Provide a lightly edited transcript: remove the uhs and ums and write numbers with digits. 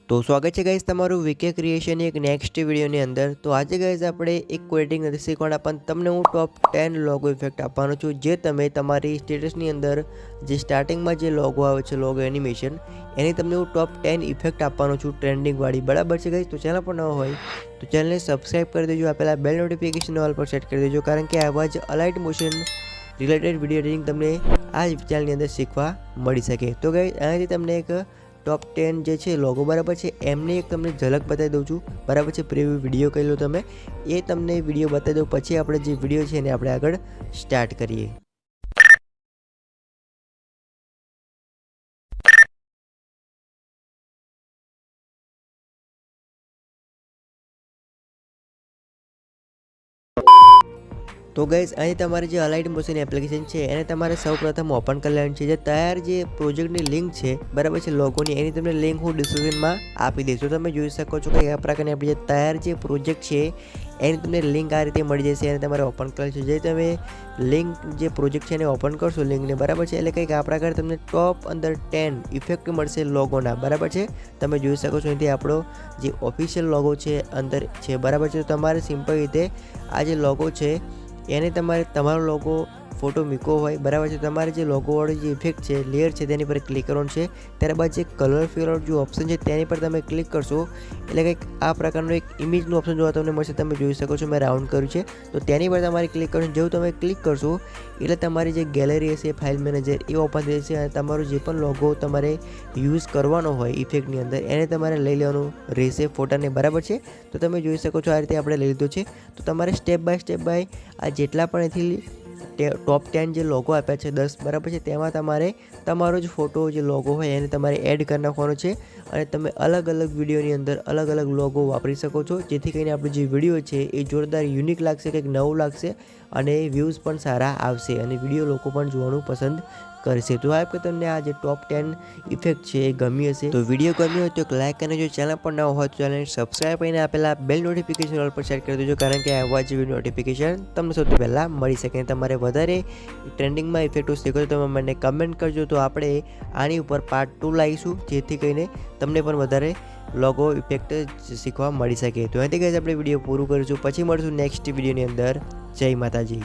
तो स्वागत है गाइस तमारू वीके क्रिएशन एक नेक्स्ट विडियोनी अंदर। तो आज गाइस આપણે એક કોડિંગ નથી શીખવાના પણ તમને હું ટોપ 10 લોગો ઇફેક્ટ આપવાનો છું જે તમે તમારી સ્ટેટસની અંદર જે સ્ટાર્ટિંગમાં જે લોગો આવે છે લોગો એનિમેશન એની તમને હું ટોપ 10 ઇફેક્ટ આપવાનો છું ટ્રેન્ડિંગ વાળી। બરાબર છે ગાइस। તો ચેનલ પર ન હોય તો ચેનલને સબસ્ક્રાઇબ કરી દેજો, આપેલા બેલ નોટિફિકેશન ઓલ પર સેટ કરી દેજો કારણ કે આવા જ અલાઇટ મોશન રિલેટેડ વિડિયો એડિટિંગ તમને આ જ ચેનલની અંદર શીખવા મળી શકે। તો ગાइस અહીંથી તમને એક टॉप 10 जे छे लोगो बराबर है एमने एक तमने झलक बताई दऊँ छूँ। बराबर है प्रीव्यू विडियो कही लो तमे ए तमने विडियो बताई दो पछी आपणे जे विडियो छे ने आपणे आगळ स्टार्ट करिए। तो गाइस અહીં તમારે જે અલાઇટ મોશન એપ્લિકેશન છે એને તમારે સૌપ્રથમ ઓપન કરી લેવાનું છે। જે તૈયાર જે પ્રોજેક્ટની લિંક છે બરાબર છે લોગોની એની તમને લિંક હું ડિસ્ક્રિપ્શનમાં આપી દઈશ। તો તમે જોઈ શકો છો કે આ પ્રકારની આપણી જે તૈયાર જે પ્રોજેક્ટ છે એની તમને લિંક આ રીતે મળી જશે અને તમારે ઓપન કરવાની છે। જે તમે લિંક જે પ્રોજેક્ટ છે એને ઓપન કરશો લિંકને બરાબર છે એટલે કંઈક આ પ્રકારે તમને ટોપ અંદર 10 ઇફેક્ટ મળશે લોગોના। બરાબર છે તમે જોઈ શકો છો અહીંથી આપણો જે ઓફિશિયલ લોગો છે અંદર છે બરાબર છે। તો તમારે સિમ્પલ રીતે આ જે લોગો છે એને તમારે તમારો લોગો फोटो मूको होय बराबर है। तमारे जे लोगो वाळो जे इफेक्ट है लेयर है तेनी पर क्लिक करवानुं छे। त्यारबाद जे कलर फिलर जो ऑप्शन है तेनी पर तमे क्लिक करशो एटले कंईक आ प्रकारनो एक इमेजनो ऑप्शन जोवा तमने मळशे। तमे जोई शको छो मैं राउंड कर्युं छे तो तेनी पर तमारे क्लिक करशो। जेवुं तमे क्लिक करशो एटले तमारी जे गैलरी हशे फाइल मैनेजर ए ओपन थई जशे अने तमारो जे पण लोगो तमारे यूज करवानो होय इफेक्टनी अंदर एने तमारे लई लेवानुं रहेशे फोटाने बराबर है। तो तमे जोई शको छो आ रीते आपणे लई लीधो छे। तो तमारे स्टेप बाय आ जेटला पण एथी टॉप 10 जो लोगो आप्या छे 10 बराबर है तेमां तमारे तमारो ज फोटो जो लोगो होय एने तमारे एड कर नाखवानो छे अने तमे अलग अलग विडियोनी अंदर अलग अलग लोगो वापरी शको छो जेथी करीने आपणो जे विडियो छे ए जोरदार यूनिक लागशे, कंईक नवुं लागशे अने व्यूज पण सारा आवशे अने विडियो लोको पण जोवानुं पसंद करशे। तो आप तमने आ जे टॉप 10 इफेक्ट है गमी हशे तो विडियो गम्यो होय तो एक लाइक करने जो चैनल पर न हो तो चैनल सब्सक्राइब करीने आपेला बेल नोटिफिकेशन ऑल पर सेट कर देजो कारण के आवा जे विडियो नोटिफिकेशन तमने सौथी पहेला मळी शके। तमारे वधारे ट्रेंडिंग में इफेक्टो शीखो तो तमे मने कमेंट करजो तो आपणे आनी उपर पार्ट 2 लावीशुं जेथी करीने तमने पण वधारे लोगो इफेक्ट शीखवा मळी शके। तो અહીંથી गाइस આપણે વિડિયો પૂરું કરીશું, પછી મળશું નેક્સ્ટ વિડિયોની અંદર। જય માતાજી।